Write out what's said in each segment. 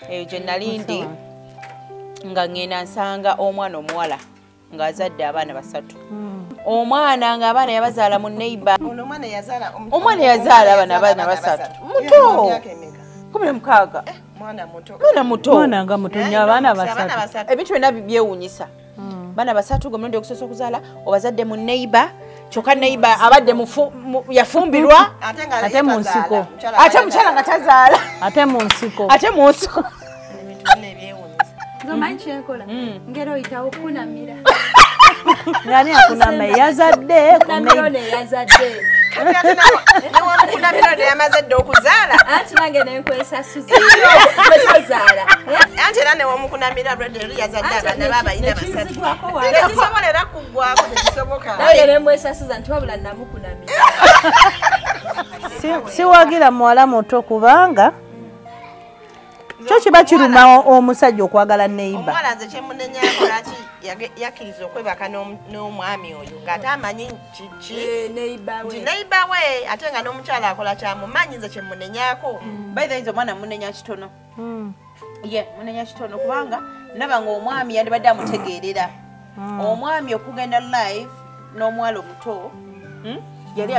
eyo gye nalindi nga ngenda nsanga omwana omuwala ng'azadde abaana 3. Omwana ng'abaana yabazaala mu neighbor. Omwana yazaala abaana 3. Muto. 16. Mwana muto. Mwana nga muto nnyo abaana 3. Ebintu byonna byewuunyisa. Baana 3 gomulundi okusosa okuzaala obazadde mu neighbor. Choka neighbor abadde yafumbirwa ate mu nsiko. Ate mukyala nga tazaala. Ate mu nsiko. Zomanchi enkola. Ngero itawo kunamira. Yani akunama yazadde kunamira yazadde. Kunamira yamazadde okuzaala. Anti nange nenkwesa suzi. Betozaala. Anti nane womukunamira brother yazadde abaana baba ina 3. Tekisobolera kuggwako tekisoboka. Nange nemwesa suzi nti wabula namukunamira. Siwagira muwala muto kubanga kyo kiba kiruma omusajja okwagala neighbor. Omwana nze kyemunenya akolaki yakiriza okwebaka n'omwami oyo ng'ate amanyi neighbor we ate nga n'omukyala akola kyamumanyi nze kyemunenyako. By the way nze omwana munenya kitono. Munenya kitono kubanga ndaba ng'omwami yandibadde amutegeerera. Omwami okugenda live n'omuwala omuto yali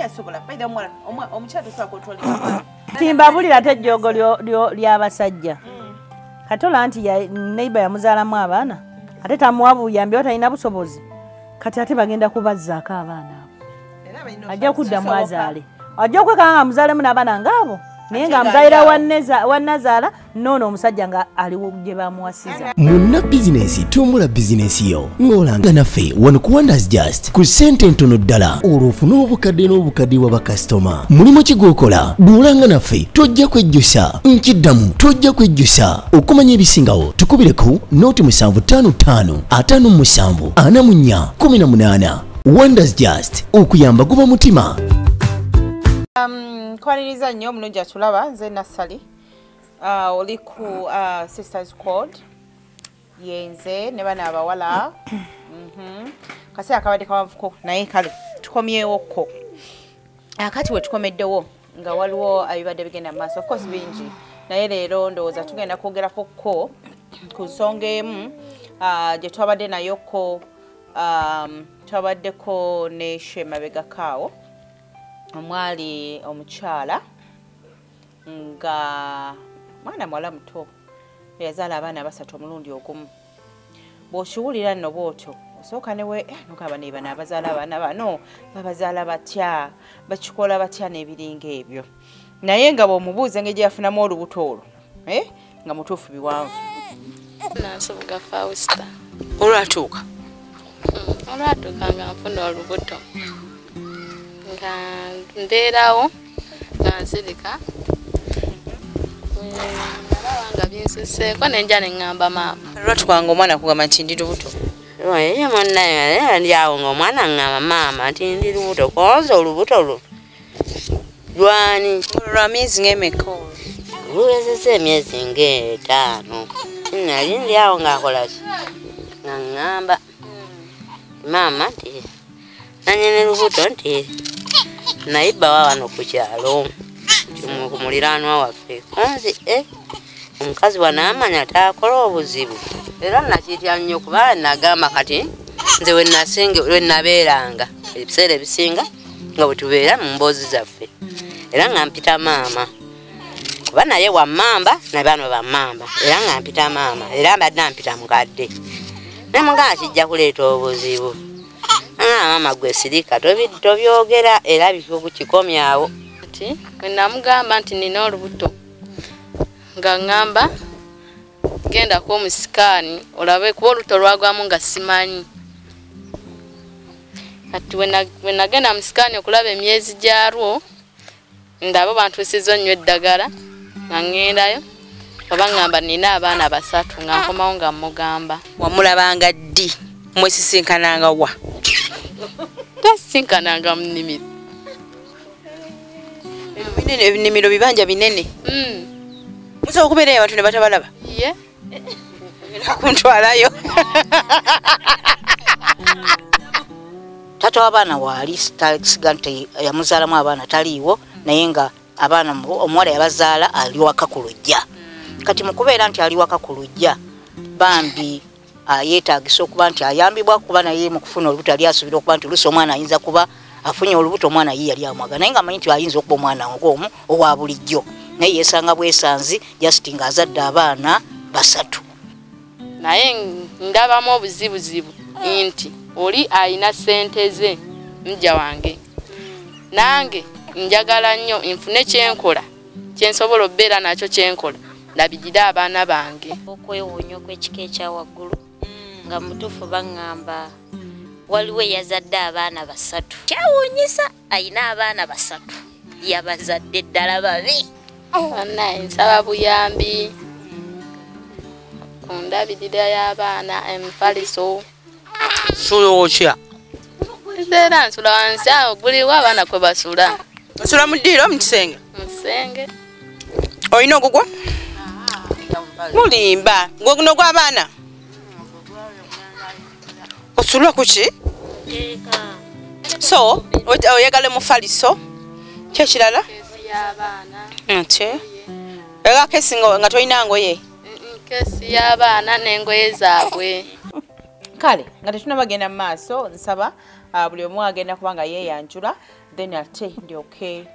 asobola. By the way omukyala tosobola kotwalira. Timbabulira ate ejjoogo ly'abasajja. Katola nti neighbor yamuzaalamu abaana. Ate tamuwa buyambi talina busobozi. Kati ate bagenda kubazzaako abaana abo. Ajja kuddamu azaale. Ajja okwekanga nga muzaalemu n'abaana ng'abo. Naye nga muzaalira wannazaala noono omusajja nga aliwo gye bamuwasiza. Munna bizinesi tumbula bizinesi yo ng'olanga naffe wano ku Wonders Just ku ssente ntono ddala olw'ofuna obukadde n'obukadde wa bakasitoma. Mulimu kigokola duulanga naffe tojja kwejjusa nkiddamu tojja kwejjusa okumanya ebisingawo tukubire ku noti 755 57 44 18. Wonders Just okuyamba guba mutima. Kwaniriza nnyo omulungi atulaba nze Nassali. Oli ku Sisters Squad. Yenze ne bana abawala. Kasi akabadde kawavuko naye kale tukomyewokko. Akati we tukomeddewo nga waliwo abibadde bigenda maaso. Of course bingi. Naye leero ndowooza tugenda kwongerako ko ku nsonga emu gye twabadde nayokko twabaddeko ne Shemabega Kaawo. Omwali omukyala nga mwana mwala muto yazaala abaana 3 omulundi ogumu. Bw'okiwulira nno bw'otyo osooka newe nokaba ne bana abazaala abaana bano babazaala batya bakikola batya n'ebiringa ebyo. Naye nga bw'omubuuza engeri gye yafunamu olubuto olwo nga mutuufu biwanvu. Nansoboga Fausta. Olwatuuka nga nfuna olubuto nga mbeerawo nga nzirika nga binsuseeko nenja neŋŋamba maama. Olwatukanga omwana kugamba nti ndi lubuto. Ye munnaye ndi awo ng'omwana ŋŋamba maama nti ndi lubuto konza olubuto lwo lwani. Lwa myezi ng'emeka? Luwezezza emyezi nga 5. Nali ndi awo ng'akolaki nga ŋŋamba maama nti nanyene lubuto nti naiba wano ku kyalo ku muliraanwa waffe konzi omukazi wanaamanya taakola obuzibu era nakitya nnyo kuba nagamba kati nze we nabeeranga ebiseera ebisinga nga bwe tubeera mu mboozi zaffe era nga mpita maama kuba naye wammamba ne bano bammamba era nga mpita maama era mbadde mpita mukadde ne mugamba kijja kuleeta obuzibu. Maama gwe sirika tobyogera era bikukikomyawo. Ati bwe namugamba nti nina olubuto nga ŋŋamba genda ku omusikaani olabe kuba olubuto lwagwamu nga simanyi. Kati bwe nagenda mu sikaani okulaba emyezi gyalwo ndaba bantuusizza nnyo eddagala nga ŋŋendayo oba ŋŋamba nina abaana 3 nga nkomawo nga mugamba. Wamulabanga ddi? Mwesisinkananga wa? Tasinkananga mu nnimiro. Ebinimiro bibanja binene. Musobola okubeerayo abantu ne batabalaba? Ye. Kuntwalayo. Taata w'abaana waali siga nti yamuzaalamu abaana taliiwo naye nga abaana omuwala yabazaala ali waka ku lujja. kati mukubeera nti ali waka ku lujja bambi yeetagisa okuba nti ayambibwa kuba naye mu kufuna olubuto ali asuubira okuba nti oluusi omwana ayinza kuba afunye olubuto omwana ye yali amwaga naye nga amanyi nti ayinza okuba omwana ng'omu owa bulijjo naye yeesanga bwesanzi just nga azadde abaana 3 naye ndabamu obuzibuzibu nti oli ayina ssente ze mujja wange nange njagala nnyo nfune kyenkola kyensobola obbeera nakyo kyenkola ndabigire abaana bange okwewuunya okw'ekika ekya waggulu nga mutuufu baŋŋamba waliwo eyazadde abaana 3 kyawuunyisa ayina abaana 3 yabazadde ddala babi naye nsaba buyambi ku ndabirira y'abaana emifaliso sulokya era nsula wansi awo guliwo abaana kwe basula osula mu ddiiro mu kisenge olina ogugwa mulimba gweguno gw'abaana osulwa kuki so oyagala mufaliso kyekirala nti ega kesi nga tolina ngoye kesi y'abaana n'engoye zaabwe kale nga tetunabagenda mu maaso nsaba buli omu agenda kubanga yeeyanjula then ate ndyoke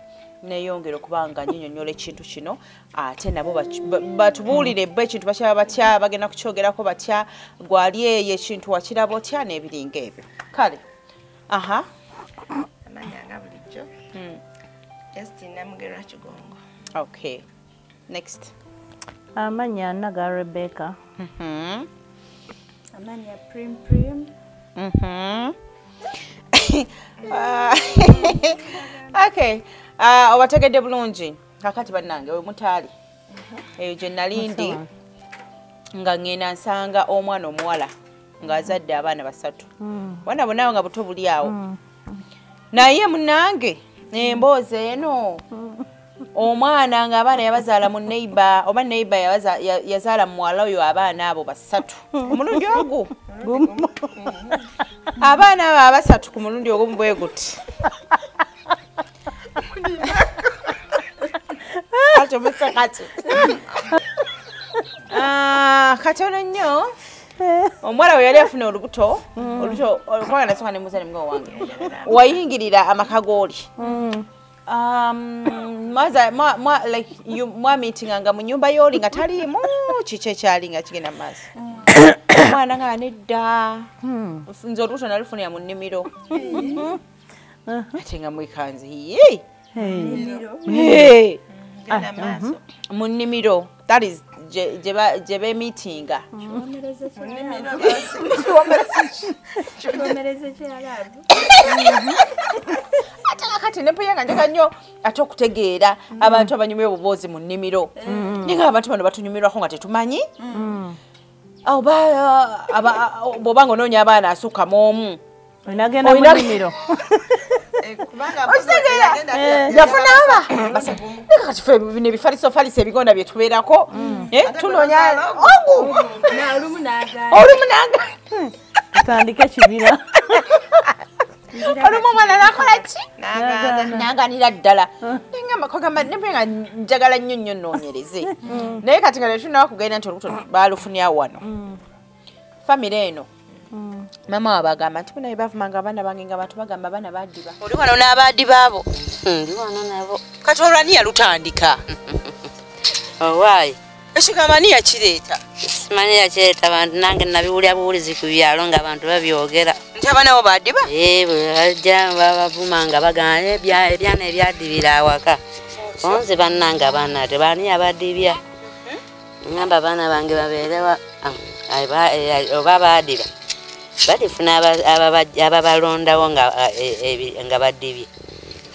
neyongera okubanga nnyonnyola ekintu kino ate nabo batubuulire bo ekintu bakyaba batya bagenda kukyogerako batya gwali eyo ekintu wakiraba otya n'ebiringa ebyo kale amanyanga bulijjo Justina Mugerwa Kigongo. Okay, next amanya naga Rebecca. Amanya Prim. Okay, obategedde bulungi kakati bannange we mutaali eyo gye nalindi nga ngenda nsanga omwana omuwala ng'azadde abaana 3 bwana bonna nga buto buli awo naye munnange emboozi eno omwana ng'abaana yabazaala mu neighbor oba neighbor yazaala muwala oyo abaana abo 3 omulundi ogwo abaana abo 3 ku mulundi ogwo bwe guti katono nnyo omuwala we yali afuna olubuto kubanga nasooka ne muzane mga owange wayingirira amaka gooli mwamitinganga mu nyumba y'oli nga taliimu kiki ekyali nga kigenda mu maaso omwana nga nedda nze olubuto nalifunira mu nnimiro ate nga mwekanzi mu nnimiro that is gye beemitinga ate nakati nepuyanga njaga nnyo ate okutegeera abantu abanyumira obuboozi mu nnimiro naye nga abantu bano batunyumirwako nga tetumanyi bw'obanga onoonya abaana asukka mu omu onagenda mu nnimiro yafunaaba kati bino ebifalisofalisa ebigonda bye tubeerako tunoonya olumu naga tutandike kibira olumu omwana nakola ki naganira ddala nga njagala nnyo nnyo nnoonyereze naye kati nga tetunaba kugenda nti olubuto balufunyawo wano famire eno mama wabagamba nti bunaye bavumanga abaana bange nga abantu bagamba abaana baddiba oli wano n'abaddiba abo ndi wano nabo kati olwani yalutandika owaayi ekigamba ni yakireeta simanyi yakireeta bantu nange nabiwulya buwulizi ku byalo ng'abantu babyogera nti abaana bo baddiba bwe bajja babavumanga bagamba ebyana ebyaddibira awaka konze bannange abaana tebani abaddibya ngamba abaana bange babeerewa oba baaddiba badifuna ababalondawo nga baddibye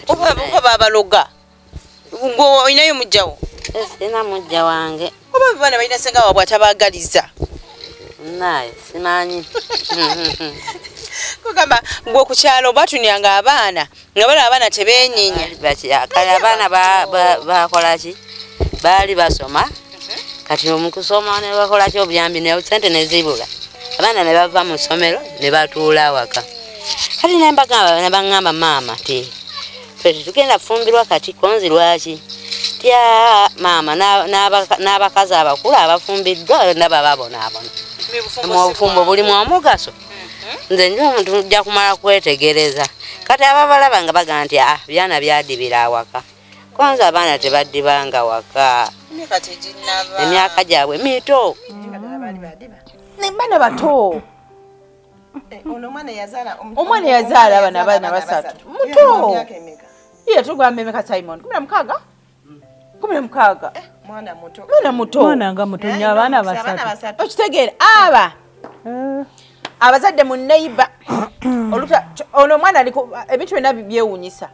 oba babaloga olinayo mujjawo sina mujja wange oba baana balina senga waabwe atabagaliza naye simanyi kugamba gwe ku kyalo batunyanga abaana nga bala abaana tebeenyinya kale abaana bakolaki baali basoma kati omukusoma ne bakolaki obuyambi ne sente nezibula abaana ne bava mu ssomero ne batuula awaka kati ne baŋŋamba maama ti tugenda fumbirwa kati konzi lwaki batya maama n'abakazi abakulu abafumbiddwa ndaba babonaabona mu bufumbo bulimu omugaso nze ndi omuntu nja kumala kwetegereza kati ababalaba nga baga nti byana byadibira awaka kwanza abaana tebaddibanga waka emyaka gyabwe mito bana bato omwana yazaala abaana basatu muto ye tugamba emeka Simon 16 mwana muto nnyo abaana basatu okitegeera abazadde mu neighbor ono omwana aliko ebintu byonna byewuunyisa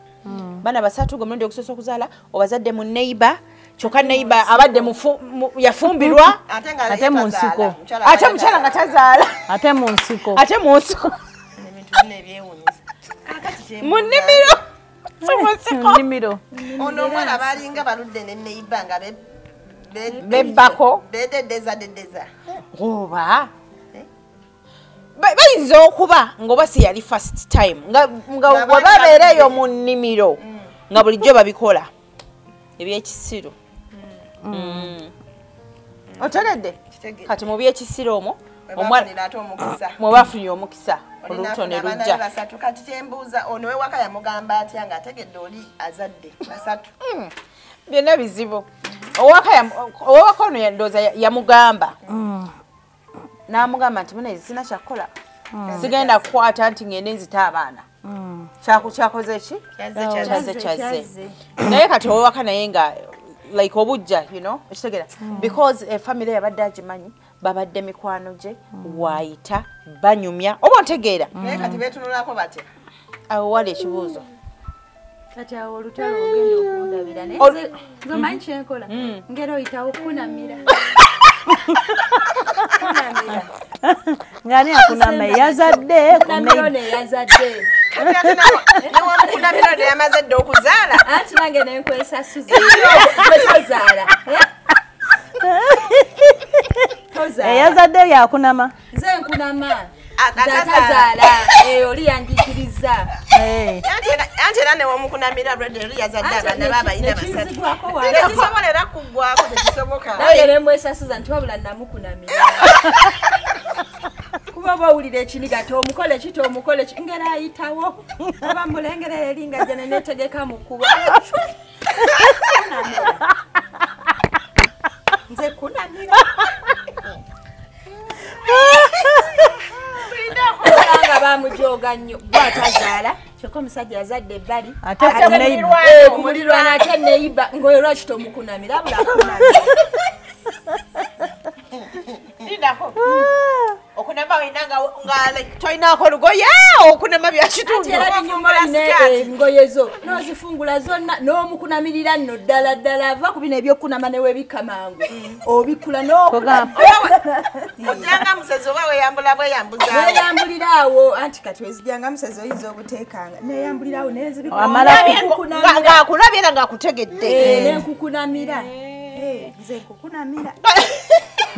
bana basatu gomulundi okusosa okuzaala obazadde mu neighbor kyokka neighbor abadde yafumbirwa ate mu nsiko ate mukyala nga tazaala ate mu nsiko mu nnimiro ono omwana balinga baludde ne neighbor nga bebbako bededeza oba bayinza okuba ng'oba si yali first time nga webabeereeyo mu nnimiro nga bulijjo babikola ebyekisiro oteredde kati mu byekisiro omwo mwebafunye omukisa olubuto ne lujja kati kyembuuza ono wewaka yamugamba atya ng'ategedde oli azadde basatu byonna bizibu owewaka ono ndowooza yamugamba n'amugamba nti munezi sina kyakukola sigenda kukwata nti ngende nzita abaana kyakoze ki kyaze naye kati owewaka naye nga like obujja ekitegeera because family yabadde agimanyi babadde mikwano gye waayita banyumya oba ontegeera naye kati beetunulako batya awo wali ekibuuzo kati awo olutalo ogenda okundabira naye nzomanyi kyenkola ngero oyitawo kunamira ngani akunama yazadde newamukunamira neyamaze dde okuzaala anti nange nenkwesasuza tozaala eyazadde yakunama nze nkunama zatazaala oli yanjikiriza anti era newamukunamira oli yazadde abaana babayina basatutekisobolera kuggwako tekisoboka nange nemwesasuza nti wabula namukunamira kuba bawulira ekiniga tomukole ki ngera ayitawo oba mulengera eri nga jana netegeka mukuba nze kunamira nga bamujoga nnyo gwatazaala kyokka omusajja yazadde ebbali omulirwana ate neiba ngoyo lwaki tomukunamira abula akunamira okunama wena nga toyinaako lugoye okunama byakitunduengoye zo nozifungula zonna n'omukunamirira nno ddala ava ku bino ebyokunama newebikka mangu obikula ojjanga musezi oba weyambula bweyambulira awo anti kati wezijjanga musezi oyinza obuteekanga neyambulira awo ngaakulabye era ngaakutegedde nenkukunamira nze nkukunamira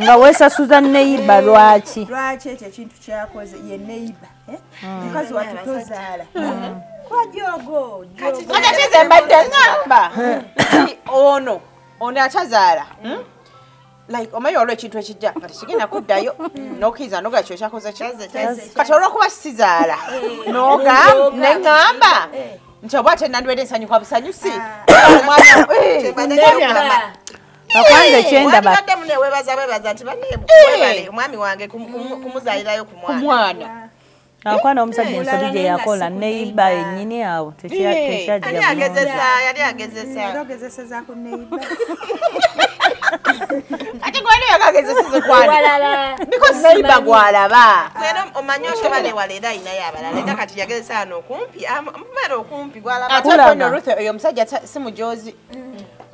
nga weesasuza neiba lwaki ekyo ekintu kyakoze ye neiba mukazi watutozaala kwajogo ateze mbadde ngamba ono atazaala like omanyi olwo ekintu ekijja nga tekigenda kuddayo n'okkiriza noga kyo kyakoze kati olwokuba sizaala neŋŋamba nti oba ate nandiwedde ensanyuka busanyusi akwanze kyenda webaza nti omwami wange kumuzaalirayo ku mwana akwana omusajja ensobi gye yakola neiba ennyini awo yali agezesa ate gwali yakagezeseze kwalala because neiba gwalaba omanyi osoba newala era ayinayo abalala era kati yagezesa ano okumpi amumala okumpi gwalaba ate Ruth oyo omusajja si mujozi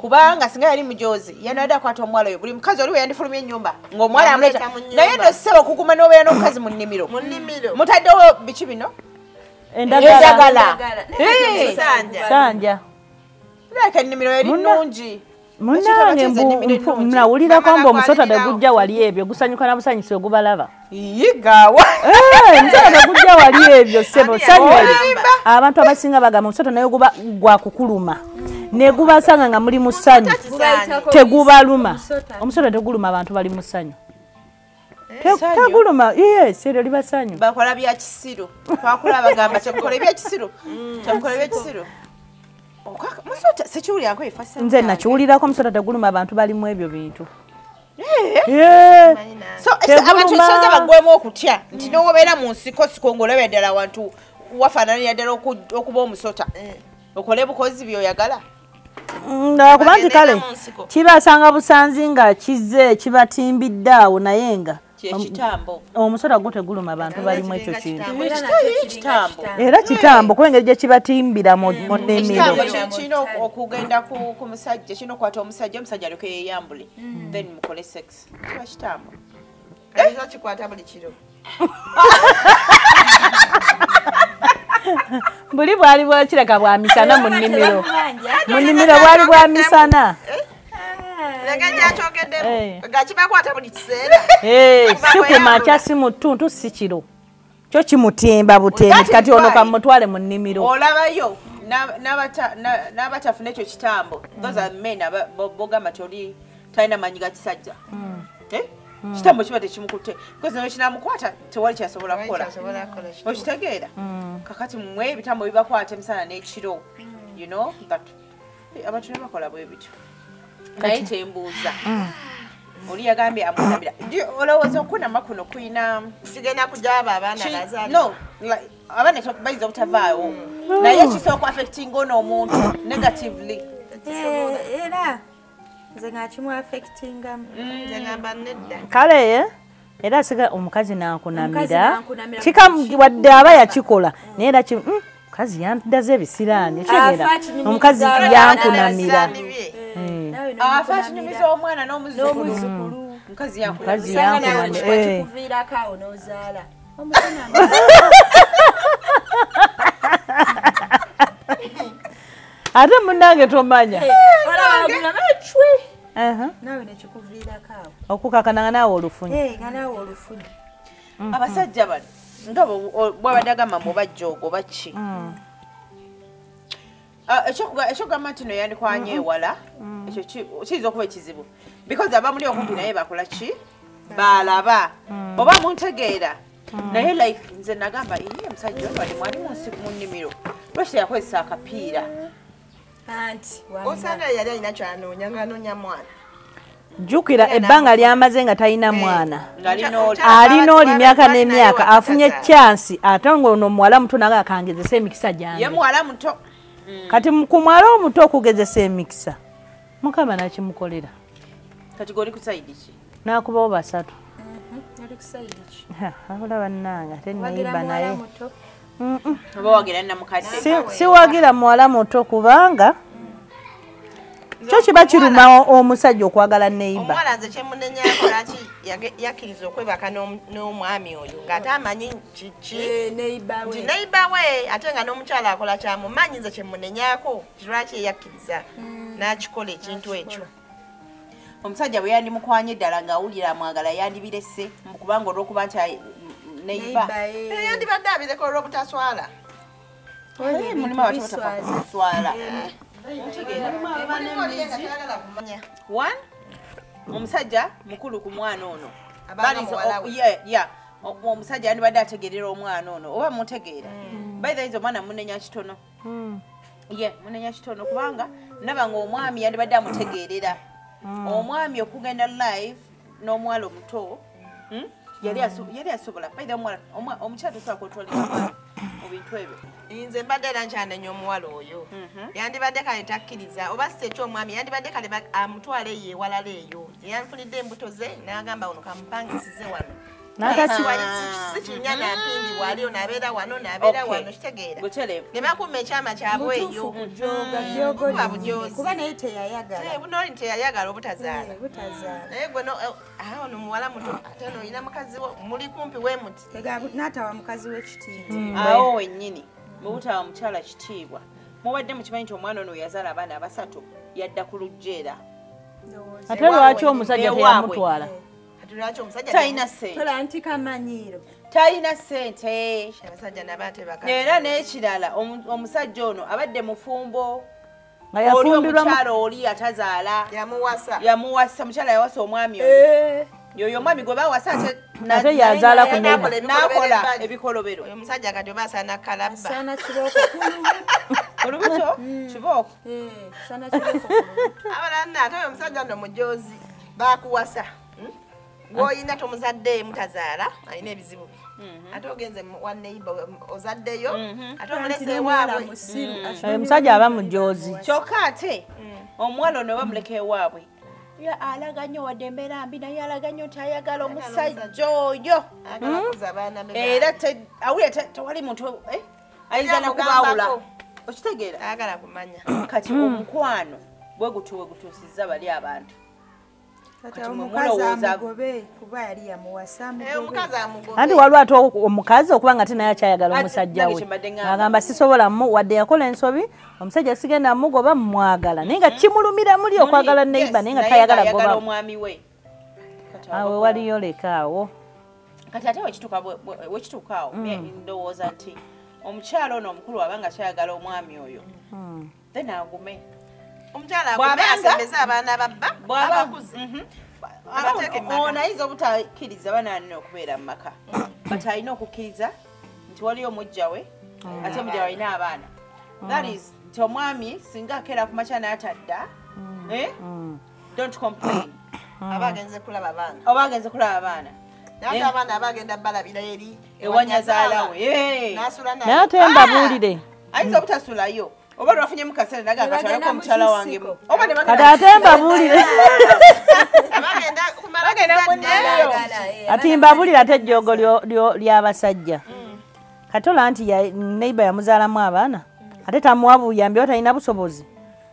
kubanga singa yali mujozi yanadde akwata omuwala oyo buli mukazi oliwe yandifulumya ennyumba ng'omuwala amuleta naye no ssebo okukuma n'obeera n'omukazi mu nnimiro mutaddewo biki bino endagala sanja leka ennimiro yali nnungi munange nawulirako mbu omusota tegujja wali ebyo gusanyuka na busanyusi ogubalaba yigawa omusota tegujja wali ebyo sebo sanywa abantu abasinga bagamba omusota naye guba gwakukuluma ne gubasanga nga muli musanyu tegubaluma omusota teguluma abantu bali musanyu teguluma yes ero libasanyu bakola bya kisiru twakula abagamba temukola bya kisiru temukola bya kisiru musota sekiwuli yako ifasa nze nakiwulirako omusota teguluma abantu bali mu ebyo bintu so abantu kyoza bagwemu okutya nti n'obeera mu nsiko sikongolebe ddala abantu wafaananira ddala okuba omusota okole bukozi byoyagala kuba nti kale kibasanga busanzi nga kize kibatimbidde awo naye nga omusota gwo teguluma abantu balimu ekyo kintu era kitambo kuba engeri gye kibatimbira mu nnimiro kirina okugenda ku musajja kirina okwata omusajja alyoke yeeyambule then mukole sex kiba kitambo kikwata buli kiro buli bwali bwakireka bwa misana mu nnimiro bwali bwa misana si ku makya si mu ttuntu si kiro kyo kimutemba butembi kati ono kamutwale mu nnimiro olabayo n'abatafuna ekyo kitambo those are men bogamba ti talina manyi ga kisajja kitambo kiba tekimukutte because nawe kinamukwata tewali kyasobola kukola okitegeera kakati mmwe ebitambo bibakwata emisana n'ekiro you know that abantu ne bakola bwe bityo naye tembuuza oli yagambye amunamira olowooza okunama kuno kuyina sigenda kujaba abaana bazaali no abaana bayinza obutavaawo naye kisooka affecting ono omuntu negatively era nze ngakimu affectingamu nze ngamba nedda kale era siga omukazi nankunamira wadde aba yakikola naye era omukazi yandaze ebisiraani ekitegeera omukazi yankunamira afakinyumiza omwana n'omuzukulu mukazi yankunamira awo n'ozaala ate munange tomanya okukakananga naawe olufunyi abasajja bano nga bwabadde agamba mbu obajja ogwo baki ekyogamba nti no yandikwanya ewala ekyo kiyinza okuba ekizibu because abamuli okumpi naye bakola ki balaba oba muntegeera naye like nze nagamba iye omusajja obadde mwali mu nnimiro lwaki yakozesa akapiira osanga yali alina kyanoonya ng'anoonya mwana jjukira ebbanga lyamaze nga talina mwana alina oli myaka n'emyaka afunye chansi ate ng'ono muwala muto naga akangezesa emikisa gyange ye muwala muto kati ku mwala omuto okugezesa emikisa mukama nakimukolera kati goli ku sayidi ki nakubawo basatu abula bannanga ate neyimba naye siwagira muwala muto kubanga kyo kiba kiruma omusajja okwagala neiba omuwala nze kyemunenyako laki yakkiriza okwebaka n'omwami oyo ng'ate amanyi kiki neiba we ate nga n'omukyala akola kyamumanyi nze kyemunenyako kirwaki eyakkiriza n'akikola ekintu ekyo omusajja bwe yandimukwanye ddala ng'awulira amwagala yandibirese kubanga olw'okuba nti neiba yandibadde abireka olw'obutaswala mulimu abataswala omusajja mukulu ku mwana ono omusajja yandibadde ategeerera omwana ono oba mutegeera bayinza omwana munenya kitono munenya kitono kubanga naba nga omwami yandibadde amutegeerera omwami okugenda live n'omuwala omuto yali asobola bayinza omukyala tosobola kwetwalira mu bintu ebyo nze mbadde era nkyanenya omuwala oyo yandibadde kale takkiriza oba si ekyomwami yandibadde kale amutwala eyo ewalala eyo yanfunidde embuto ze n'agamba ono kamupangisize wano sikinya nampindi wali onaabeera wano naabeera wano kitegeera ne bakuma ekyama kyabwe eyo kuba bujozi kuba naye teyayagala bunoli teyayagala obutazaala naye gwe ono muwala muto ate ono olina mukazi wo muli kumpi wemuti n'atawa mukazi w'ekitiibwa awo wennyini bwebutawa mukyala kitiibwa mubadde mukimanyi nti omwana ono yazaala abaana basatu yadda ku lujjeera ate lwaki omusajja teyamutwala talina sente era n'ekirala omusajja ono abadde mufumbo nga yafumbirwa omukyala oli atazaala yamuwasa mukyala yawasa omwami oyo yoyo omwami gwe bawasa ate yazaala ku nakola ebikolobero omusajja kati oba asaana kalabba olubuto kibooko abalana ate oyo omusajja nno mujozi bakuwasa gwoyina tomuzaddeyo mutazaala alina ebizibu ate ogenze waneiba ozaddeyo ate omulese ewaabwe omusajja aba mujozi kyokka ate omuwala ono bamuleka ewaabwe alaga nnyo wadde embeera mbi naye alaga nnyo nti ayagala omusajja oyo era awulira tewali muntu ayinza nakubaawula okitegeera ayagala kumanya kati omukwano bwe gutuusizza bali abantu anti waliwo ate omukazi okuba nga tenaye akyayagala omusajja we agamba sisobola wadde yakola ensobi omusajja sigenda mugoba mumwagala naye nga kimulumira muli okwagala neiba naye nga tayagala goba omwami we awe waliyo lekaawo kati ate wekituukaawo ndowooza nti omukyala ono omukulu abanga kyayagala omwami oyo then agume omukyala asembeza abaana babba abakuze ono ayinza obutakkiriza banaanina okubeera mu maka but alina okukkiriza nti waliyo omujja we ate omujja we alina abaana that is nti omwami singa akeera ku makya n'atadda don't complain aba agenze kulaba abaana oba agenze kulaba abaana naye abaana abagenda balabira eri ewanyazaala we naye ate mbabuulire ayinza obutasulayo oba lwafunye mu kaseera nagamba katwaleko omukyala wange kati ate mbabuulire ati mbabuulire ate ejjoogo ly'abasajja katola nti neiba yamuzaalamu abaana ate tamuwa buyambi oba talina busobozi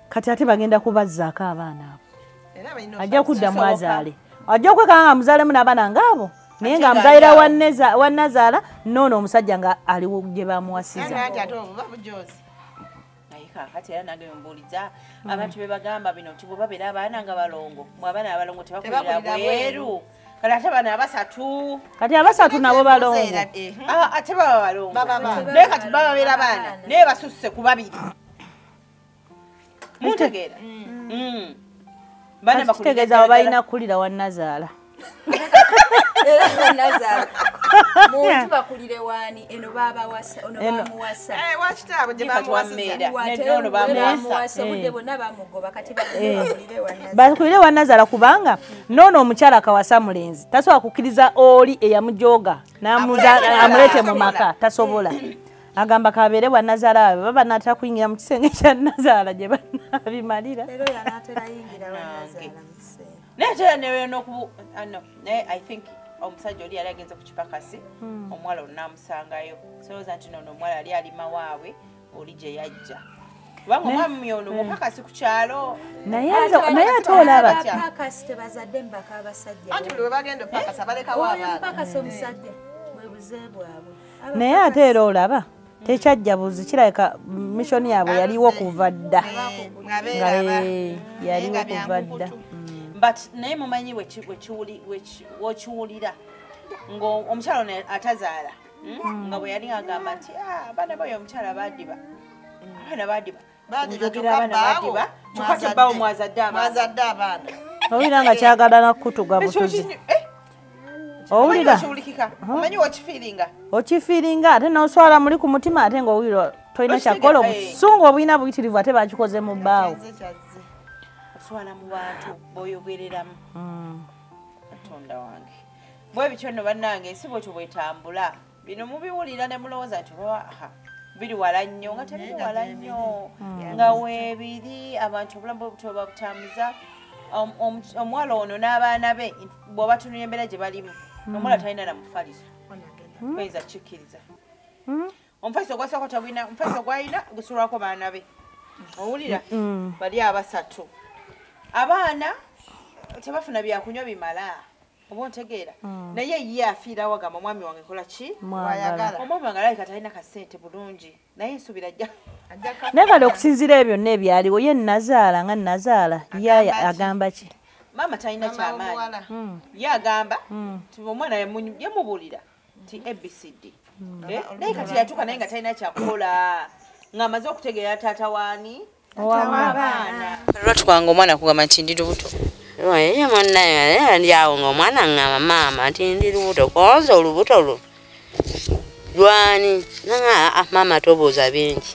kati ate bagenda kubazzaako abaana abo ajja kuddamu azaale ajja okwekanga nga amuzaalemu n'abaana ngaabo naye ng'amuzaalira wannazaala noono omusajja nga aliwo gye bamuwasiza kati era nange mbuuliza abantu bebagamba bino nti bwe babeera abaana nga balongo abaana abalongo tebakulira bweru kati ate abaana abasatu kati abasatu nabo balongo ate baba balongo naye kati bababeera abaana naye basusse ku babiri muntegeera kitegeeza abo balina kukulira wannazaala muntu bakulire wani eno babawasa ono bamuwasa wakitaabwe gye bamuwasa budde bonna bamugoba kati bakulire wannazaala kubanga noono omukyala akawasa mulenzi tasobola kukkiriza oli eyamujooga amuleete mu maka tasobola agamba kabeere wannazaala babe baba naatera kuyingira mu kisenge kya nnazaala gye banabimalira naye I think omusajja oli yali agenze ku kipakasi omuwala onaamusangayo solooza nti nono omuwala yali alima waabwe oli gye yajja kubanga omwami ono mupakasi ku kyalo naye ate olaba pakasi tebazadde mbaka abasajja anti buli we bagenda opakasi abalekawo abaanapakasi omusajja bwe buze bwabwe naye ate era olaba tekyajja buzi kirabika mishoni yaabwe yaliwo kuva dda yaliwo kuva dda but naye mumanyi wekiwulira ng'omukyala ono atazaala nga bwe yali agamba nti abaana bayo omukyala badiba abaana badiba kyokka tebbawo mwazadde abaana owulira nga kyagala nakutuga butuzi owulira omanyi wekifiiringa okifiiringa ate noswala muli ku mutima ate ngaowulira tolina kyakola obusungu obulina buyitirivu ate bakikoze mu bbaawo oswala mu bantu b'oyogereramu katonda wange bwe bityo nno bannange si bwetyo bwetambula bino mubiwulira ne mulowooza nti biri wala nnyo nga tebiri wala nnyo nga weebiri abantu obulamu bwe buto babutambuza omuwala ono n'abaana be bw'oba tunula embeera gye balimu omuwala talina na mufaliso oyinza kikkiriza omufaliso gwasooka tabulina omufaliso gwalina gusulwako baana be owulira bali abasatu abaana tebafuna byakunywa bimala oba ontegeera naye ye afiirawo agamba omwami wange kola ki omwami wange alabika talina kasente bulungi naye nsuubira ajja naye kale okusinziira ebyo byonna ebyaliwo ye nazaala nga nazaala ye agamba ki maama talina kyamaanyi ye agamba ti omwana yamubuulira ti abcd naye kati yatuuka naye nga talina kyakukola ng'amaze okutegeera taata waani Lwatu kwange omwana kugamba nti ndi lubuto. Ye munnaye ndi awo ng'omwana ng'ama maama nti ndi lubuto konza olubuto lwo. Lwani nanga mama tobuuza bingi.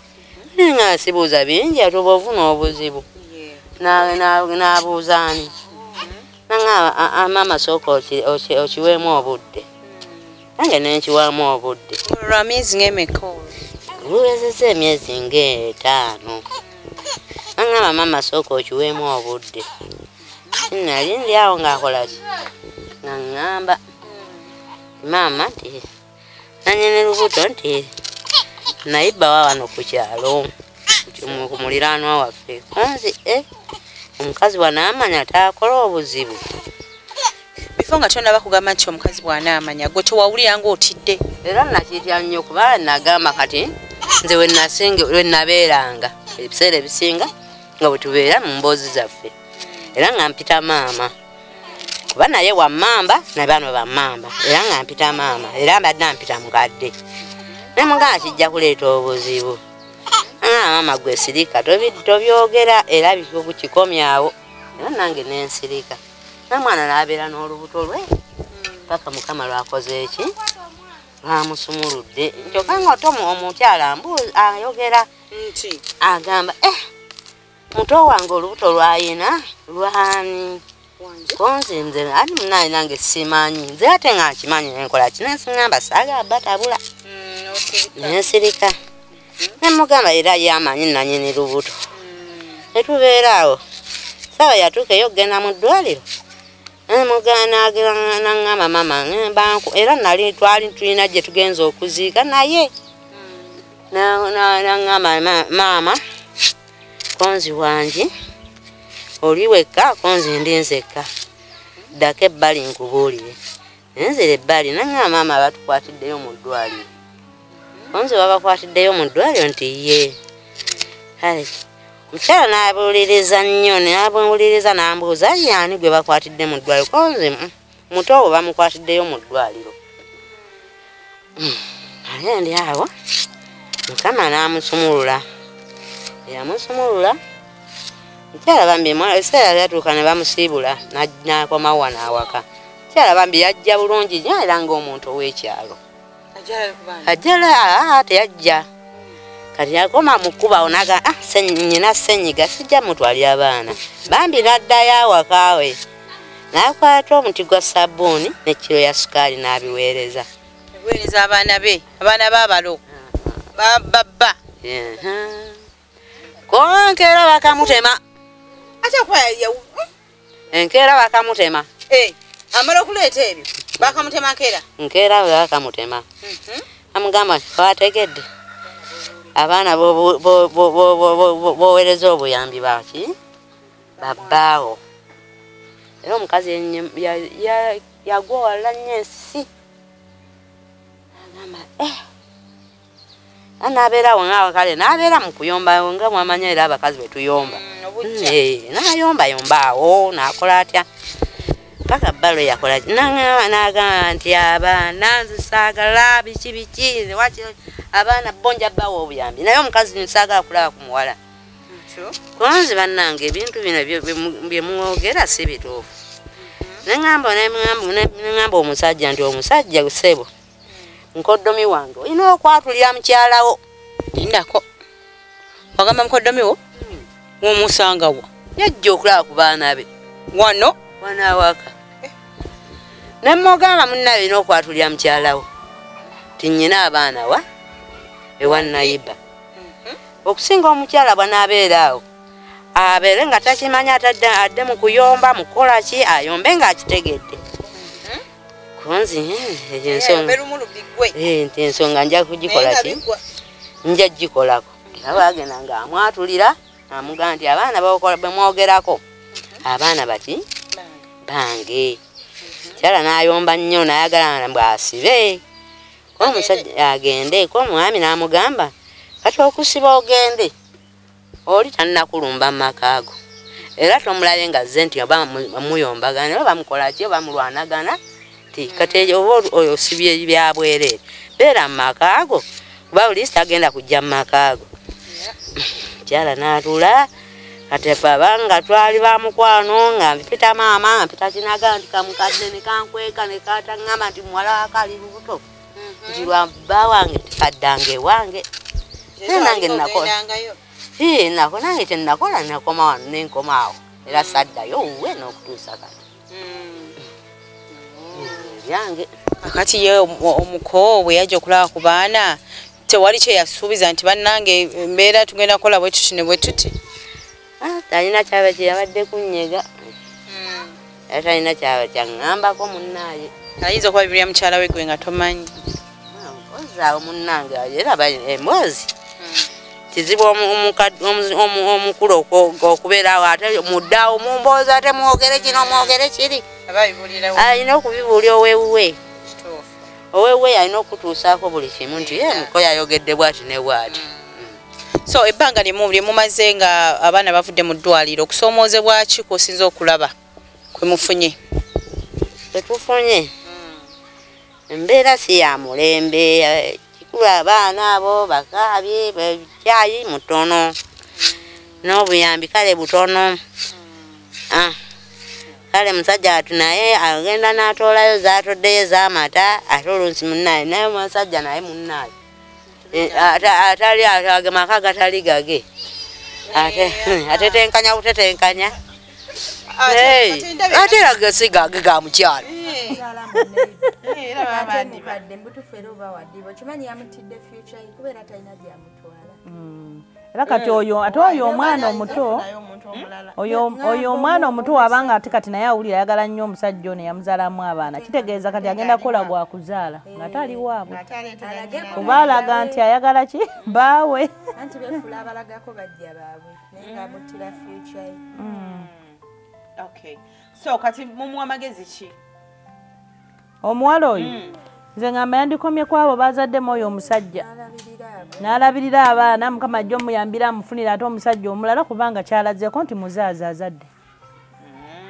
Nga sibuuza bingi atobovu n'obuzibu. N'abuuzaani. Nanga mama sooka okiweemu obudde. Nange nenkiwaamu obudde. Lwa myezi ng'emeka? Luwezezza emyezi ng'etaano. Nanga mama sooka okiweemu obudde. Nali ndi awo ng'akola ki? Nga ngamba mama nti nanyene lubuto nti nayibba wa wano ku kyalo ku muliraanwa waffe. Konzi omukazi bw'anaamanya taakola obuzibu. Bifo nga tonaba kugamba nti omukazi bw'anaamanya gwe tewawulira ng'otidde. Era nakitya nnyo kuba nagamba kati nze we nabeeranga ebiseera ebisinga nga bwe tubeera mu mboozi zaffe. Era nga mpita maama. Kuba naye wa mamba na bano ba mamba. Era nga mpita maama. Era mbadde mpita mukadde. Ne mugamba kijja kuleeta obuzibu. Maama gwe sirika tobyogera era bikukikomyawo. Era nange nensirika. Na mwana n'abeera n'olubuto lwe. Paka Mukama lwakoze eki? Lwamusumuludde. Kyokka ng'otomu omukyala ayogera nti agamba muto wange olubuto lwayina lwani konzi nze ali munaye nange simanyi nze ate nga nkimanyi nenkola kinensingamba saagamba tabula nensirika nemugamba era yamanyi nanyini lubuto netubeeraawo sawa yatuuka ey'okgenda mu ddwaliro nangamba mama banku era nali twali tulina gye tugenza okuziika naye nangamba maama konzi wangi oli wekka konzi ndi nzekka ddako ebbali nkubuulire nenzera ebbali nangamba maama batukwatiddeyo mu ddwaliro konzi babakwatiddeyo mu ddwaliro nti ye mukyala n'abuuliriza nnyo n'abuuliriza n'ambuuza yaani gwe bakwatidde mu ddwaliro konzi mutowo bamukwatiddeyo mu ddwaliro naye ndi awo Mukama n'amusumulula yamusumulula mukyala bambi eseera lyatuuka ne bamusiibula n'akomawo wano awaka mukyala bambi yajja bulungi nnyo era ng'omuntu ow'ekyalo ajjala teyajja kati yakoma mu kkuba onaga nyina ssenyiga sijja mutwalira abaana bambi n'addayo awaka we n'akwata omuti gwa sabbuuni n'ekiro ya sukaali n'abiweereza abaana be abaana baabalo babba konkeera bakamutema enkeera bakamutema amala okuleeta ebyo bakamutema nkeera bakamutema amugamba twategedde abaana boweereza obuyambi baki babbaawo era omukazi yagwa wala nnyo ensisi agamba n'abeerawo ngaawe kale n'abeera mu kuyomba nga mwamanya era abakazi bwe tuyomba n'ayombayomba awo n'akola atya paka bbalo yakola n'agamba nti abaana nze saagala biki abaana bonja bbawo obuyambi naye omukazi nsaagala kulaba ku muwala konzi bannange ebintu bino bye mwogera si bituufu neŋŋamba omusajja nti omusajja ssebo nkoddomi wange olina okwatulira mukyalawo ndako wagamba mukoddomi wo womusangawo yajja okulaba ku baana be wano awaka nemugamba munnaye olina okwatulira mukyalawo tinyina abaana wa ewannayiba okusinga omukyala bwanaabeeraawo abeere nga takimanya adde mu kuyomba mukola ki ayombe ng'akitegedde konzi nti ensonga nja kugikola ki nja gikolako era bagenda ng'amwatulira amugamba nti abaana bemwogerako abaana bati bange kyala n'ayomba nnyo n'ayagala bw'asibe omusajja agende ko omwami n'amugamba kati okusiba ogende oli tannakulumba mu maka ago era tomulabe nga zze nti oba muyombagana oba bamukola ki oba mulwanagana ti kati oba osibye byabwerere beera mu maka ago kuba bulisita agenda kujja mu maka ago omukyala n'atula kati babanga twali ba mukwano nga mpita maama nga mpita kinaga nti kamukadde ne kankweka ne kataŋŋamba nti muwala wakali lubuto nti lwa bba wange tikaddange ewange nange nakola nange tenakola nakoma wano nenkomaawo era saddayo wuwe n'okutuusa kati yange akati ye omuko bwe yajja okulaba ku baana tewali kye yasuubiza nti bannange embeera tugenda kukola bwe tuti ne bwe tuti talina kyaba kye yabadde kunnyega talina kyaba kyaŋŋambako munnaaye ayinza okuba bibulya mukyala we gwe nga tomanyi ozaawo munnange era emboozi kizibu omukulu okubeerawo ate muddaawo mumboozi ate mwogere kino mwogere kiri alina okubibuulya owewuwe alina okutuusaako buli kimu nti ye niko yayogedde bwati ne bwati. So ebbanga lye mumaze nga abaana bavudde mu ddwaliro okusoomoozebwa ki kw'osinza okulaba kwe mufunye? Tetufunye embeera si ya mulembe kikulu abaana abo bakaabye caayi mutono n'obuyambi kale butono. Kale musajja atu naye agenda n'atoolayo zaatoddeyo ez'amata ate olunsi munnaye naye musajja naye munnaye atali amaka gatali gage ate tenkanya butetenkanya ate agasi gage ga mukyalo era kati oyo ate oyo omwana omuto oyo omwana omuto wabanga ate kati naye awulira ayagala nnyo omusajja ono yamuzaalamu abaana kitegeeza kati agenda kukola gwa kuzaala nga tali waabwe kuba alaga nti ayagala ki baawe anti befula abalagako bajja baabwe naye ng'amuttira future ye. Okay, so kati mumuwa amagezi ki omuwala oyo nze ngamba yandikomye kwabo bazaddemu oyo omusajja n'alabirira abaana mukama ajja omuyambira amufunira ate omusajja omulala kubanga kyalazeeko nti muzaaza azadde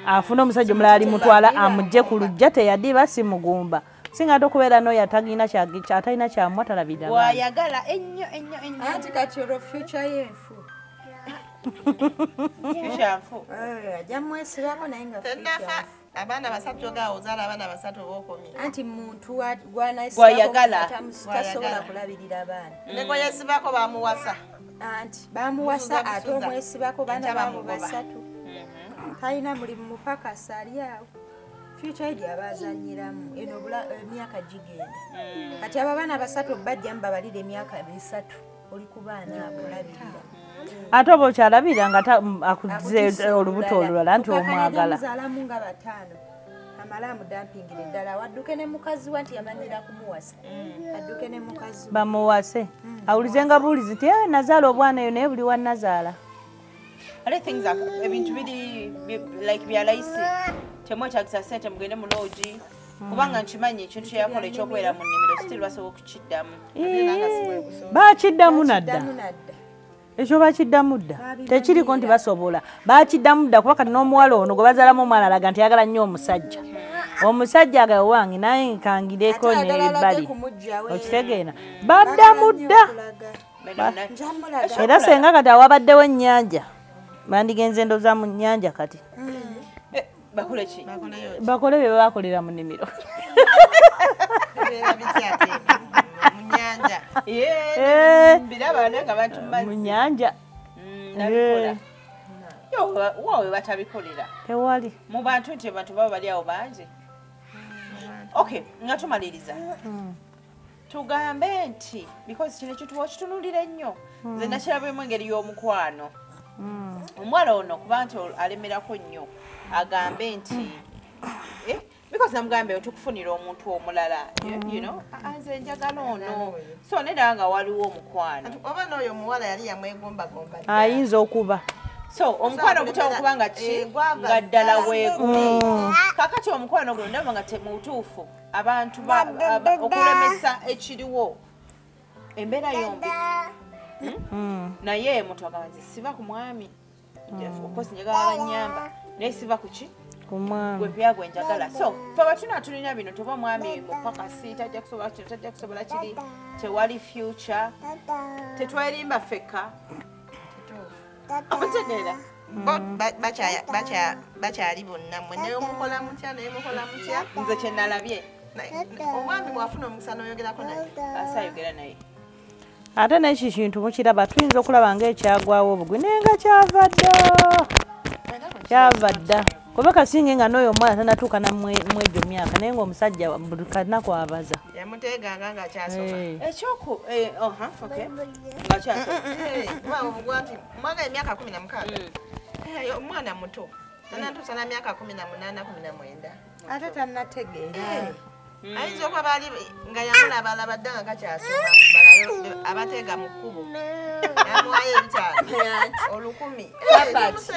afuna omusajja omulala alimutwala amugje ku lujja teyadiba si mugumba singa ate okubeera n'oyo atalina kyamuwa talabirira wayagala ennyo ennyo ennyo anti kati olwo future ye nfu ajja mwesibako naye nga abaana basatu gaawo ozaala abaana basatu obaokomye anti muntu gwayagala tasobola kulabirira abaana ne gwe yesibako bamuwasa anti bamuwasa ate omwesibako baana bamu basatu talina mulimu mupakasa ali awo future edi abazanyiramu eno emyaka gigenda kati abo abaana basatu bajja mubabalira emyaka 3 oli ku baana abolabirira ate oba okyalabira nga akuze olubuto olulala nti omwagala muzaalamu nga 5 amala amudampingira eddala wadduke ne mukazi wa nti yamanyira kumuwasa adduke ne mukazi bamuwase awulize nga buulizi nti nazaala obwana eyo naye buli wa nazaala ebintu biri like byalayisi temwetagisa ssente mugende mu loogi kubanga nkimanyi ekintu kyeyakola ekyokubeera mu nnimiro sitiri basobola okukiddamu bakiddamu nadda ekyo bakiddamu dda tekiriko nti basobola bakiddamu dda kuba kati n'omuwala ono gwe bazaalamu omwana alaga nti yagala nnyo omusajja agawe wange naye nkangireko nebbali okitegeera baddamu dda era senga kati awabaddewo ennyanja bandigenze ndoza mu nnyanja kati bakole bye bakolera mu nnimiro mu nnyanja waawe batabikolera tewali mu bantu nti abantu baba bali awo bangi. Okay, nga tumaliriza tugambe nti because kino ekintu wakitunulira ennyo nze nakirabemu engeri y'omukwano omwana ono kuba nti alemerako nnyo agambe nti because namugambe tukufunira omuntu omulala nze njagala ono so nedaba nga waliwo omukwano oba n'oyo omuwala yali yamwegombagomba ayinza okuba so omukwano ogutera okuba nga ki nga ddala weeguli kakati omukwano guno ndaba nga temutuufu abantu okulemesa ekiriwo embeera yombi naye muntu agamba nti siva ku mwami okosi njagala banyamba naye siva ku ki gwe pya gwe njagala so twaba tulina bino toba mwami mupakasi tajja kusobola kino tajja kusobola kiri tewali future tetwerimba fekka Omutegeera? Bakyali bonna mmwe naye mukola mutya naye mukola mutya. Nze kye nalabye. Omwami bw'afuna omukisa n'oyogerako naye. Asaayogera naye. Ate n'eki kintu mukiraba tuyinza okulaba ng'ekyagwawo obugwi naye nga kyava dda. Kyava dda. Kuba kasinge nga n'oyo omwana tanatuuka namwegyo myaka naye ng'omusajja buli kanaku abaza. Yamuteeganga ng'akyasoma. Ekyoku okay. Ng'akyasoma. Obugwa nti mwaga emyaka 16. Omwana muto. Tanatuusa na myaka 18 19. Ate tannategeera. Ayinza okuba baali nga yamulaba dda nga gakyasoma abateega mu kkubo. Yamuwayo ebikyalo 1000.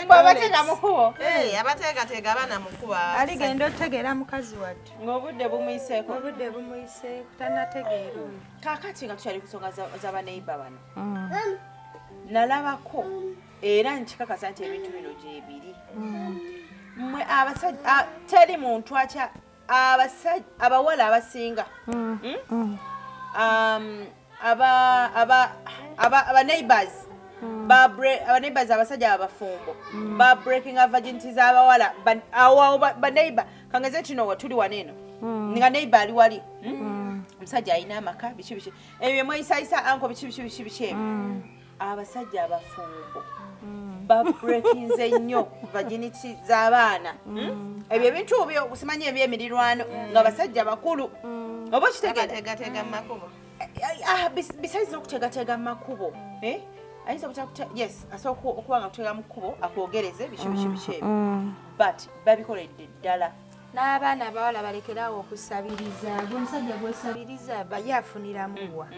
Abateega mu kkubo? Abateegateega abaana mu kkubo. Aligenda otegeera mukazi wadde. Ng'obudde bumuyiseeko. Obudde bumuyiseeko tannategeera. Kaakati nga tukyali ku nsonga z'abaneiba bano. Nalabako era nkikakasa nti ebintu bino gyebiri. Mmwe abasajja teri muntu akya abawala abasinga abaneighbors abasajja abafumbo ba breaking virginity z'abawala awo baneighbor kangeze tino watuli waneno nga neighbor ali wali omusajja alina amaka biki ebyo mweyisayisa anko biki abasajja abafumbo ba breakinze nnyo virginity z'abaana ebyo ebintu byo okusimanya ebyemirirwano nga basajja bakulu oba kitegeegatega mu makubo besides okutegatega mu makubo ayinza yes asobola okuba nga kutega mu kkubo akwogereze biki but babikoledde ddala n'abaana abawala balekerawo okusabiriza omusajja gwesabiriza bayafunira muwa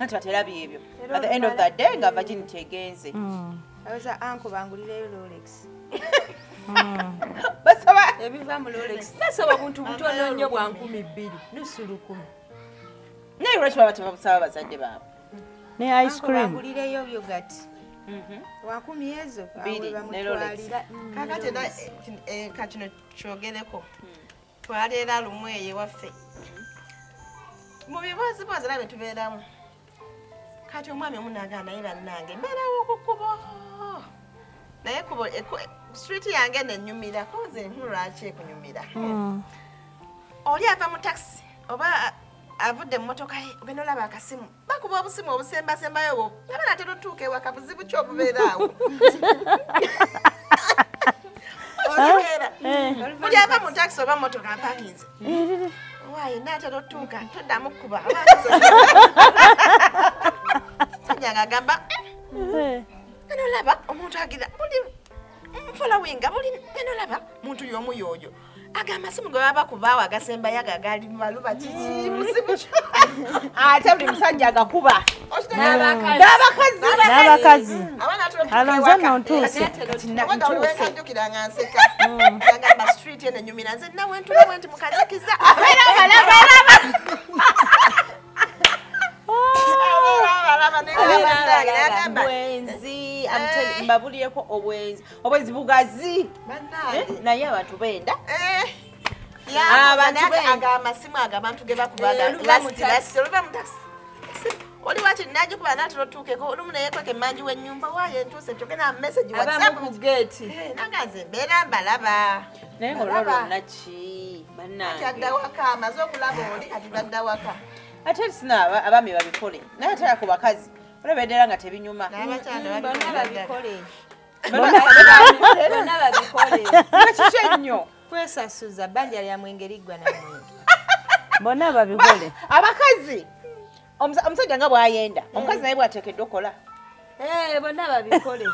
anti batera byebyo at the end of the day nga virginity egenze abaza anko bangulireyo Rolex basaba ebiva mu Rolex nasaba buntu butono nnyo bwa 2,000 nusu 1000 naye lwaki baba tebabusaba bazadde baabwe ne ice cream bangulireyo yogurt wa 10 ezo ne Rolex kakati kino kyogereko twaleera lumu eyo waffe mu bibuuzibuuzi era bye tubeeramu kati omwami omunaaga naye bannange mbeerawo ku kkubo naye kubo street yange nenyumira koze lwaki ekunyumira oli ava mu taxi oba avudde mu motoka ye ogenda olaba akasimu bakuba obusimu obusembasembayo obwo abaana tetutuuka ewaka buzibu ki obubeeraawo oli ava mu taxi oba motoka apakinze waayi naatera otuuka toddamu kkuba sajjanga agamba eno laba omuntu agira buli mfolowinga buli eno laba muntu y'omu yoyo agamba amasimu ge baba kubaawo agasembayo agagali maluba kiki buzibu ate buli musajja agakuba n'abakazi alonze nontuuse ntuukiranga nseka agamba street eno enyumira nze nawe ntulawe nti mukazikiza obwenzi mbabuliyeko obwenzi bugazi naye abantu benda amasimu ago abantu ge bakubaga oli wati najikuba natera otuukeko olumu nayekweka emanji w'ennyumba waayo entuuse kyogena message naganze mbeera mbalaba naye olwolwonna ki ati adda waka amaze okulaba oli ati badda waka ate sina abaami babikole naye atera ku bakazi olaba edera nga tebinyuma kiki ennyo kwesasuza bbanja lya mwenge liggwa na mwenge bonna babikole abakazi omusajja nga bwayenda omukazi naye bwateekeddwa okola bonna babikole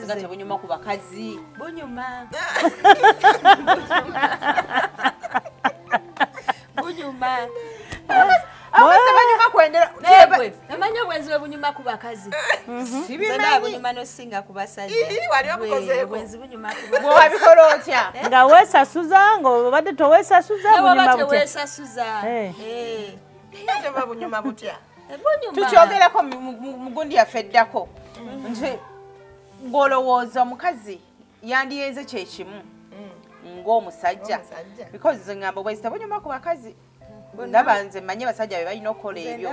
nga tebunyuma ku bakazi bunyuma amanyi obwenzi bwe bunyuma ku bakazi bunyuma nosinga ku basajja obwenzi bunyuma bwewabikola otya nga weesasuza nga obadde towesasuza bunyuma tewesasuza bunyuma butya tukyogerako mu gundi yaffe eddako nti ng'olowooza omukazi yandiyenze kyekimu ng'omusajja because ngamba obwenzi tebunyuma ku bakazi ndaba nze manye basajja be balina okukola ebyo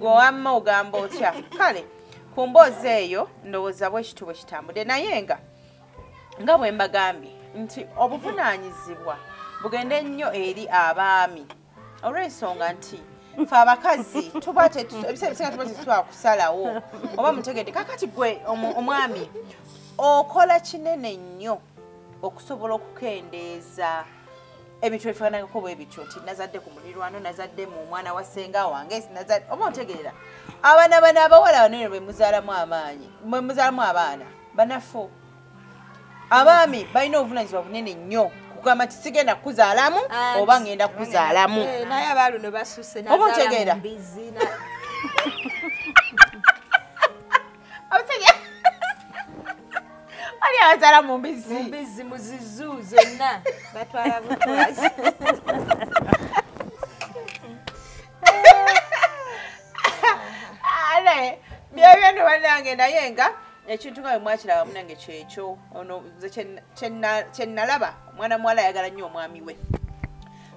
gwewamma ogamba otya kale ku mboozi eyo ndowooza bwekitubo kitambudde naye nga bwe mbagambye nti obuvunaanyizibwa bugende nnyo eri abaami olw'ensonga nti fe abakazi tuba ebiseera tuba tetusobola kusalawo oba mutegedde kakati gwe omwami okola kinene nnyo okusobola okukendeeza ebintu ebifaananako bwe bityo nti nazadde ku mulirwano nazadde mu mwana wa ssenga wange nazadde oba otegeera abaana bano abawala banene bwe muzaalamu amaanyi mwe muzaalamu abaana banafo abaami balina obuvunaanyizibwa bunene nnyo kugamba nti sigenda kukuzaalamu oba ngenda kukuzaalamu naye abaaluno basuse oba otegeera ali abazaala mu mbizi muzizu zonna batwala butwazi ale byebyo banange naye nga ekintu nga bwe mwakiraba munange kyekyo ono kye nalaba omwana muwala ayagala nnyo omwami we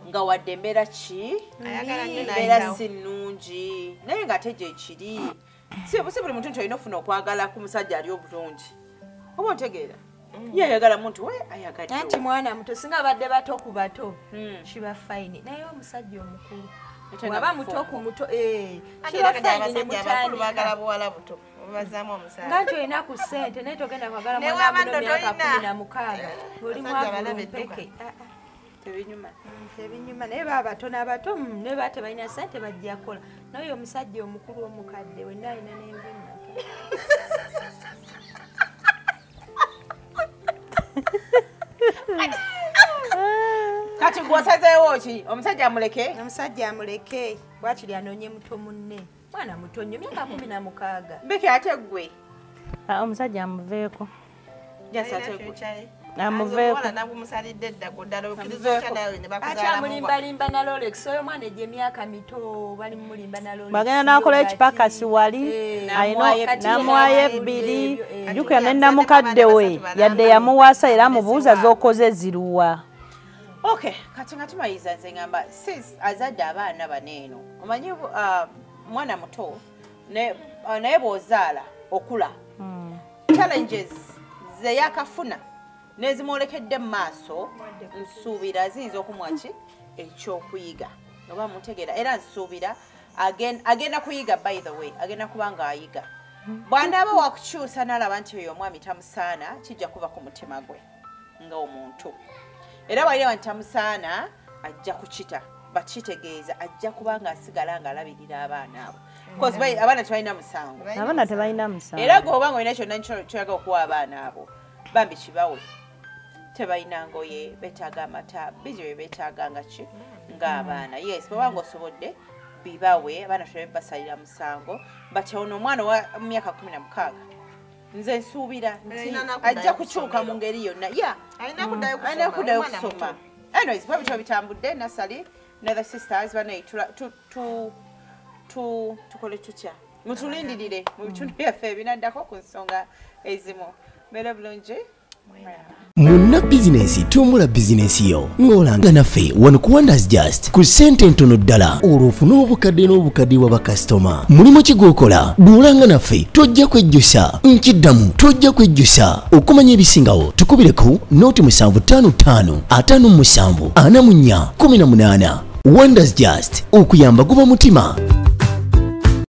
nga wadde embeera ki embeera si nnungi naye nga ate gye kiri si buli muntu nti olina ofuna okwagala ku musajja ali obulungi oba otegeera ye ayagala muntu we ayagadde anti mwana muto singa badde bato ku bato kiba fayini naye omusajja omukulu waba muto ku muto kiba fayini ne mutandika buwala buto obazaamu omusajja nga nti olina ku ssente naye togenda kwagala mwana muno myaka 16 oli mwavulumpeke tebinyuma naye baba bato n'abato naye baba tebalina ssente bajja kola naye omusajja omukulu omukadde wenna alina n'envunna kati gwosazeewo ki omusajja amuleke omusajja amuleke bwakiri anoonye muto munne mwana muto nnyo myaka 16 mbeke ate gwe omusajja amuveeko akyamulimbalimba na Rolex oyo mwana egye emyaka mito bali mumulimba na Rolex bagenda nakola ekipakasi wali namwayo 2 jukira nenamukadde we yadde yamuwaasa era amubuuza z'okoze ziruwa okay kati nga tumayiza nze ngamba sis azadde abaana baneeno omanyi mwana muto naye bw'ozaala okula challenges ze yakafuna nezimwolekedde mu maaso nsuubira aziyinza okumwaki ekyokuyiga oba mutegeera era nsuubira agenda kuyiga by the way agenda kuba ng'ayiga bw'anaaba wakukyusa n'alaba nti oyo omwami tamusaana kijja kuba ku mutima gwe ng'omuntu era bw'alaba nti tamusaana ajja kukita bakitegeeza ajja kuba ng'asigala ng'alabirira abaana abo because abaana tebalina musango abaana tebalina musango era gweoba ng'olina kyonna kyoyaga okuwa abaana abo bambi kibawe tebalina ngoye betaaga amata biki bye beetaaganga ki ng'abaana yes bw'oba ng'osobodde bibawe abaana tebasalira musango but ono omwana wa myaka 16 nze nsuubira nti ajja kukyuka mu ngeri yonna alina kuddayo kusoma anyways bwe bityo bitambudde nasali nether sisters banaye tukole tutya mutulindirire mu bitundu byaffe ebinaddako ku nsonga ezimu beera bulungi Munna bizinesi tumbula bizinesi yo ng'olanga naffe wano ku Wonders Just ku ssente ntono ddala olw'ofuna obukadde n'obukadde wa bakasitoma mulimu ki gw'okola duulanga naffe tojja kwejjusa nkiddamu tojja kwejjusa okumanya ebisingawo tukubireko nooti 755 57 44 18 Wonders Just okuyamba guba mutima